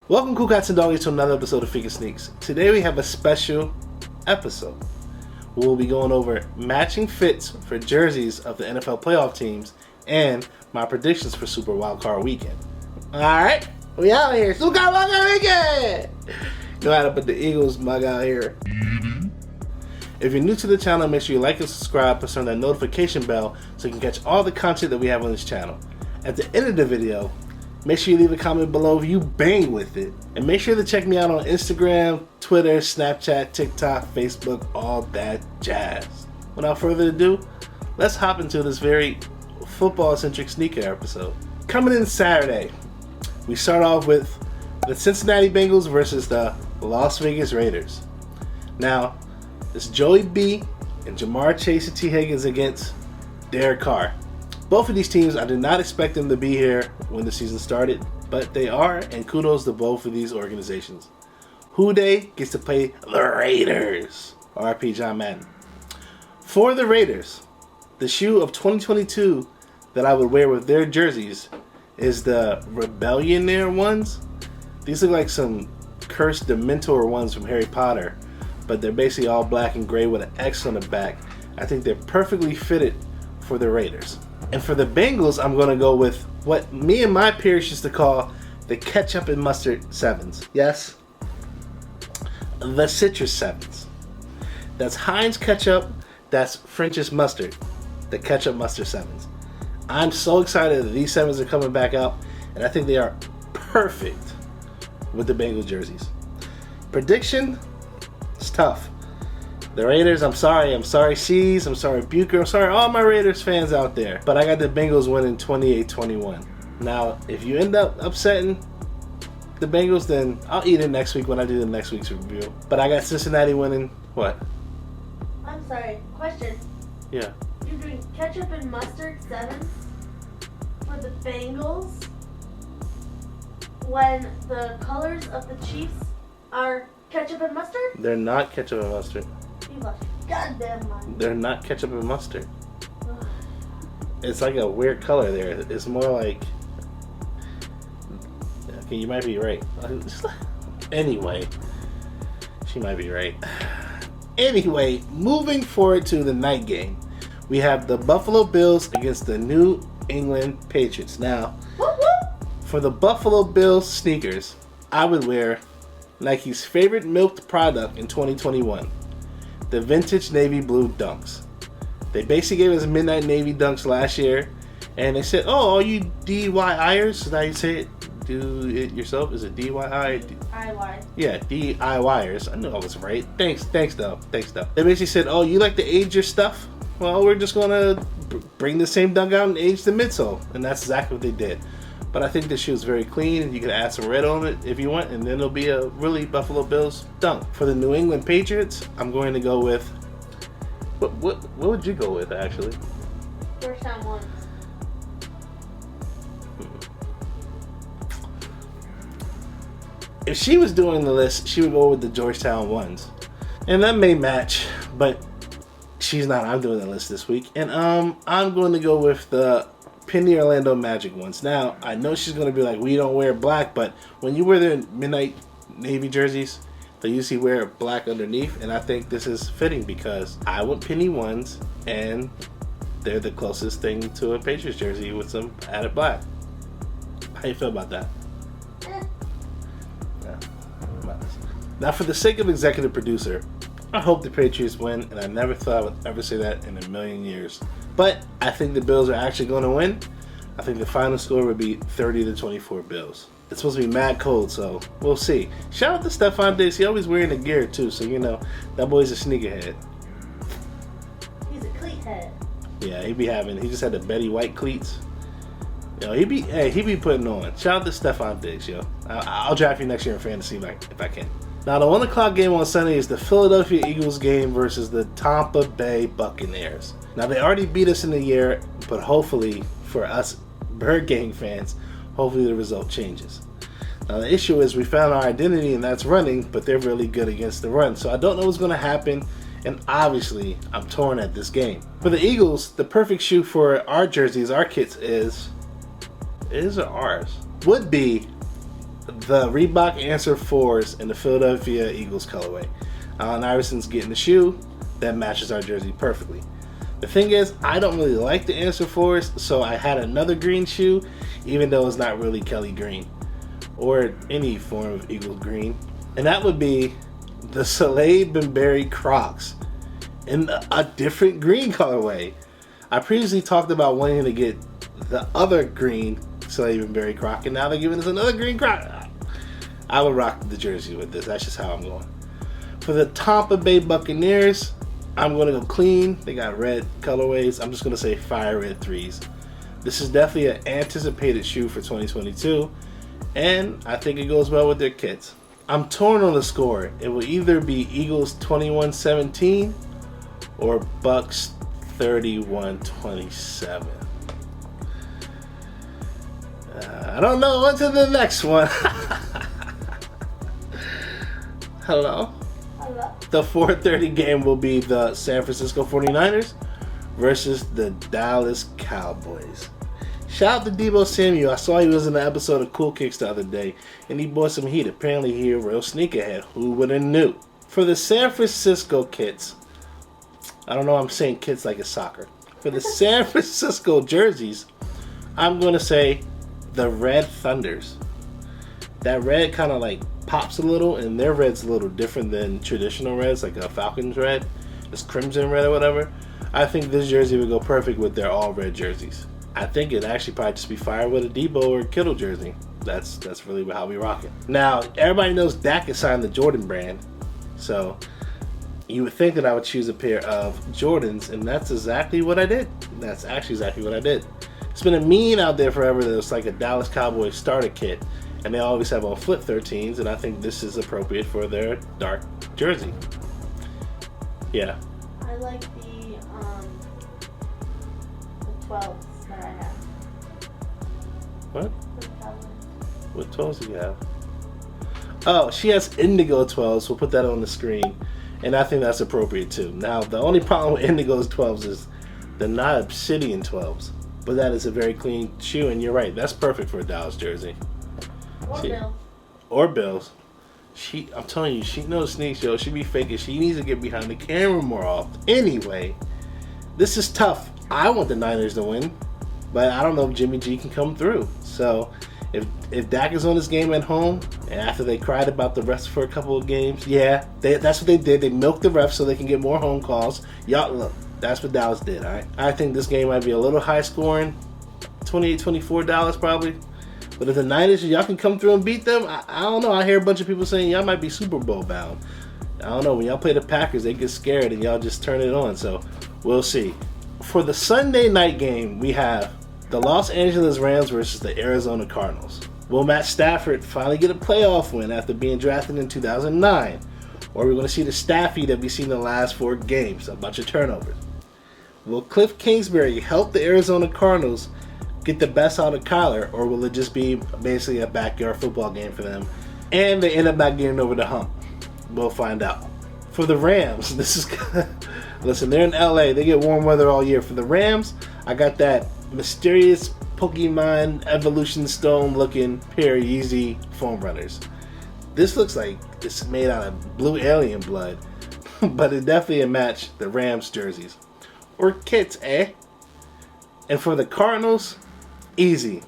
Welcome, cool cats and doggies, to another episode of FiqNSneaks. Today we have a special episode. We'll be going over matching fits for jerseys of the NFL playoff teams and my predictions for Super Wildcard Weekend. Alright, we out here. Super Wildcard Weekend! Go ahead and put the Eagles mug out here. If you're new to the channel, make sure you like and subscribe, press on that notification bell so you can catch all the content that we have on this channel. At the end of the video, make sure you leave a comment below if you bang with it. And make sure to check me out on Instagram, Twitter, Snapchat, TikTok, Facebook, all that jazz. Without further ado, let's hop into this very football-centric sneaker episode. Coming in Saturday, we start off with the Cincinnati Bengals versus the Las Vegas Raiders. Now, it's Joey B and Jamar Chase and T. Higgins against Derek Carr. Both of these teams, I did not expect them to be here when the season started, but they are, and kudos to both of these organizations. Who Dey gets to play the Raiders. RIP John Madden. For the Raiders, the shoe of 2022 that I would wear with their jerseys is the Rebellionaire ones. These look like some cursed Dementor ones from Harry Potter, but they're basically all black and gray with an X on the back. I think they're perfectly fitted for the Raiders. And for the Bengals, I'm going to go with what me and my peers used to call the ketchup and mustard 7s. Yes, the citrus 7s. That's Heinz ketchup, that's French's mustard, the ketchup mustard 7s. I'm so excited that these 7s are coming back out, and I think they are perfect with the Bengals jerseys. Prediction? It's tough. The Raiders, I'm sorry C's, I'm sorry Bucher, I'm sorry all my Raiders fans out there, but I got the Bengals winning 28-21. Now, if you end up upsetting the Bengals, then I'll eat it next week when I do the next week's review. But I got Cincinnati winning, what? I'm sorry, question. Yeah. You're doing ketchup and mustard 7s for the Bengals when the colors of the Chiefs are ketchup and mustard? They're not ketchup and mustard. You lost your goddamn mind. They're not ketchup and mustard. It's like a weird color there. It's more like... Okay, you might be right. Anyway, she might be right. Anyway, moving forward to the night game, we have the Buffalo Bills against the New England Patriots. Now, for the Buffalo Bills sneakers, I would wear Nike's favorite milked product in 2021. The vintage navy blue dunks. They basically gave us midnight navy dunks last year, and they said, "Oh, all you DIYers," is that how you say it? Do it yourself? Is it DIY? DIY. Yeah, DIYers. I knew I was right. Thanks, though. They basically said, "Oh, you like to age your stuff? Well, we're just gonna bring the same dunk out and age the midsole," and that's exactly what they did. But I think this shoe is very clean, and you can add some red on it if you want, and then it'll be a really Buffalo Bills dunk. For the New England Patriots, I'm going to go with... What would you go with, actually? Georgetown ones. If she was doing the list, she would go with the Georgetown ones. And that may match, but she's not. I'm doing the list this week. And I'm going to go with the Penny Orlando Magic ones. Now, I know she's going to be like, we don't wear black, but when you wear the midnight navy jerseys, they usually wear black underneath, and I think this is fitting because I want Penny ones, and they're the closest thing to a Patriots jersey with some added black. How you feel about that? Yeah. Now, for the sake of executive producer, I hope the Patriots win, and I never thought I would ever say that in a million years. But I think the Bills are actually going to win. I think the final score would be 30-24 Bills. It's supposed to be mad cold, so we'll see. Shout out to Stephon Diggs. He always wearing the gear too, so you know that boy's a sneakerhead. He's a cleat head. Yeah, he just had the Betty White cleats. Yo, he be putting on. Shout out to Stephon Diggs, yo. I'll draft you next year in fantasy if I can. Now, the 1 o'clock game on Sunday is the Philadelphia Eagles game versus the Tampa Bay Buccaneers. Now, they already beat us in the year, but hopefully, for us Bird Gang fans, hopefully the result changes. Now, the issue is we found our identity, and that's running, but they're really good against the run. So I don't know what's going to happen, and obviously, I'm torn at this game. For the Eagles, the perfect shoe for our jerseys, our kits, would be the Reebok Answer 4s in the Philadelphia Eagles colorway. Allen Iverson's getting the shoe that matches our jersey perfectly. The thing is, I don't really like the Answer 4s, so I had another green shoe, even though it's not really Kelly green or any form of Eagles green, and that would be the Soleil Benberry Crocs in a different green colorway. I previously talked about wanting to get the other green Soleil Benberry Croc, and now they're giving us another green Croc. I would rock the jersey with this. That's just how I'm going. For the Tampa Bay Buccaneers, I'm going to go clean. They got red colorways. I'm just going to say fire red 3s. This is definitely an anticipated shoe for 2022, and I think it goes well with their kits. I'm torn on the score. It will either be Eagles 21-17 or Bucks 31-27. I don't know. On to the next one. Hello? Hello. The 4:30 game will be the San Francisco 49ers versus the Dallas Cowboys. Shout out to Deebo Samuel. I saw he was in the episode of Cool Kicks the other day, and he bought some heat. Apparently he a real sneakerhead. Who would have knew? For the San Francisco kits, I don't know, I'm saying kits like it's soccer. For the San Francisco jerseys, I'm going to say the Red Thunders. That red kind of like pops a little, and their red's a little different than traditional reds, like a Falcons red. It's crimson red or whatever. I think this jersey would go perfect with their all red jerseys. I think it'd actually probably just be fire with a Debo or Kittle jersey. That's really how we rock it. Now, everybody knows Dak has signed the Jordan brand, so you would think that I would choose a pair of Jordans, and that's exactly what I did. That's actually exactly what I did. It's been a meme out there forever that it's like a Dallas Cowboys starter kit, and they always have on flip 13s, and I think this is appropriate for their dark jersey. Yeah. I like the 12s that I have. What? The Cowboys. What 12s do you have? Oh, she has indigo 12s. We'll put that on the screen, and I think that's appropriate too. Now, the only problem with indigo's 12s is they're not obsidian 12s, but that is a very clean shoe, and you're right. That's perfect for a Dallas jersey. Or Bills. Or Bills. I'm telling you, she knows sneaks, yo. She be faking. She needs to get behind the camera more often. Anyway, this is tough. I want the Niners to win, but I don't know if Jimmy G can come through. So, if Dak is on this game at home, and after they cried about the refs for a couple of games, yeah, that's what they did. They milked the refs so they can get more home calls. Y'all, look, that's what Dallas did, all right? I think this game might be a little high scoring, 28-24 Dallas probably. But if the Niners, y'all can come through and beat them, I don't know. I hear a bunch of people saying y'all might be Super Bowl bound. I don't know. When y'all play the Packers, they get scared and y'all just turn it on. So we'll see. For the Sunday night game, we have the Los Angeles Rams versus the Arizona Cardinals. Will Matt Stafford finally get a playoff win after being drafted in 2009? Or are we going to see the Staffy that we've seen in the last 4 games? A bunch of turnovers. Will Cliff Kingsbury help the Arizona Cardinals get the best out of Kyler, or will it just be basically a backyard football game for them and they end up not getting over the hump? We'll find out. For the Rams, this is listen, they're in LA, they get warm weather all year. For the Rams, I got that mysterious Pokemon Evolution Stone looking pair of Yeezy foam runners. This looks like it's made out of blue alien blood, but it definitely match the Rams jerseys or kits, eh? And for the Cardinals, easy.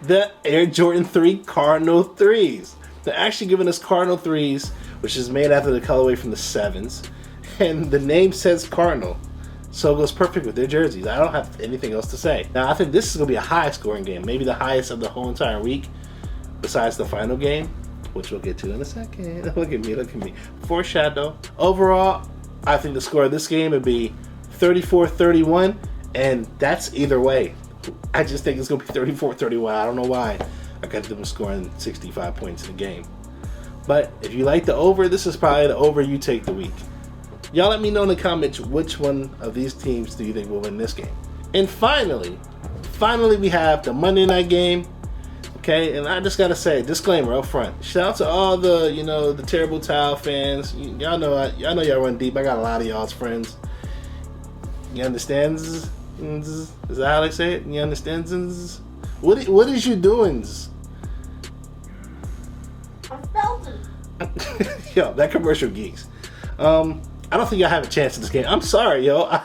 The Air Jordan 3 Cardinal 3s. They're actually giving us Cardinal 3s, which is made after the colorway from the 7s. And the name says Cardinal. So it goes perfect with their jerseys. I don't have anything else to say. Now, I think this is going to be a high-scoring game. Maybe the highest of the whole entire week, besides the final game, which we'll get to in a second. Look at me. Foreshadow. Overall, I think the score of this game would be 34-31, and that's either way. I just think it's going to be 34-31. I don't know why. I got them scoring 65 points in the game. But if you like the over, this is probably the over you take the week. Y'all let me know in the comments which one of these teams do you think will win this game. And finally we have the Monday night game. Okay, and I just gotta say, disclaimer up front. Shout out to all the, the Terrible Towel fans. Y'all know y'all run deep. I got a lot of y'all's friends. You understand? Is that how they say it? You understand? What is you doing? Felton. Yo, that commercial geeks. I don't think y'all have a chance in this game. I'm sorry, yo.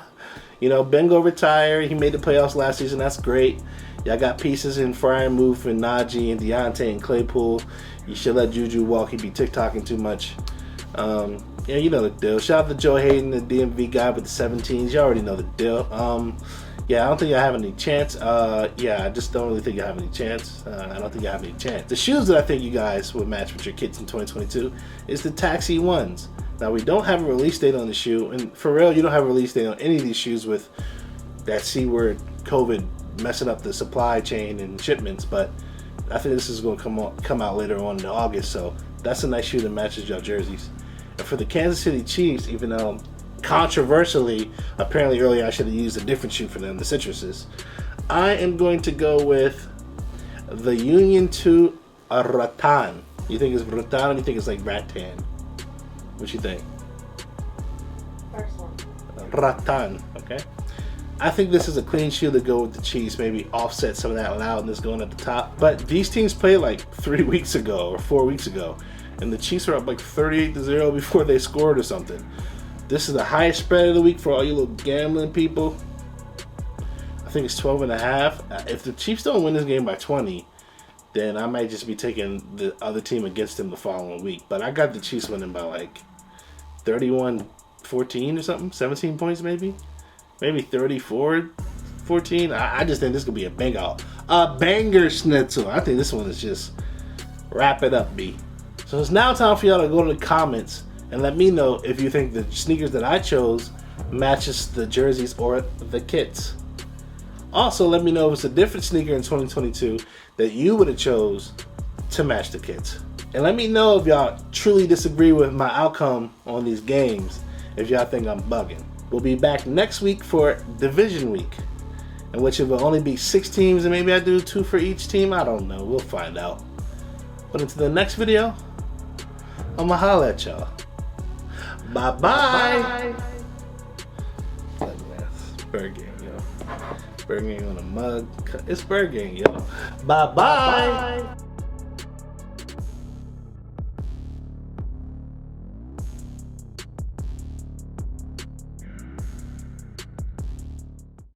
Bengal retired. He made the playoffs last season. That's great. Y'all got pieces in Fryermuth and Najee and Deontay and Claypool. You should let Juju walk. He be TikToking too much. Yeah, you know the deal. Shout out to Joe Hayden, the DMV guy with the 17s. You already know the deal. Yeah, I don't think y'all have any chance. Yeah, I just don't really think y'all have any chance. I don't think y'all have any chance. The shoes that I think you guys would match with your kids in 2022 is the Taxi ones. Now, we don't have a release date on the shoe, and for real, you don't have a release date on any of these shoes with that C word, COVID, messing up the supply chain and shipments, but I think this is going to come out later on in August, so that's a nice shoe that matches your jerseys. And for the Kansas City Chiefs, even though controversially, apparently earlier I should have used a different shoe for them, the Citruses, I am going to go with the Union 2 Rattan. You think it's Rattan or you think it's like Rattan? What you think? First one. Rattan, okay. I think this is a clean shoe to go with the Chiefs, maybe offset some of that loudness going at the top. But these teams played like 3 weeks ago or 4 weeks ago, and the Chiefs were up like 38-0 before they scored or something. This is the highest spread of the week for all you little gambling people. I think it's 12.5. If the Chiefs don't win this game by 20, then I might just be taking the other team against them the following week. But I got the Chiefs winning by like 31-14 or something, 17 points maybe 34-14. I just think this could be a banger schnitzel. I think this one is just wrap it up, B. So it's now time for y'all to go to the comments and let me know if you think the sneakers that I chose matches the jerseys or the kits. Also, let me know if it's a different sneaker in 2022 that you would have chose to match the kits. And let me know if y'all truly disagree with my outcome on these games, if y'all think I'm bugging. We'll be back next week for Division Week, in which it will only be 6 teams and maybe I do 2 for each team. I don't know. We'll find out. But until the next video, I'ma holla at y'all. Bye-bye. Bird game, yo. Bird game on a mug. It's bird game, yo. Bye-bye.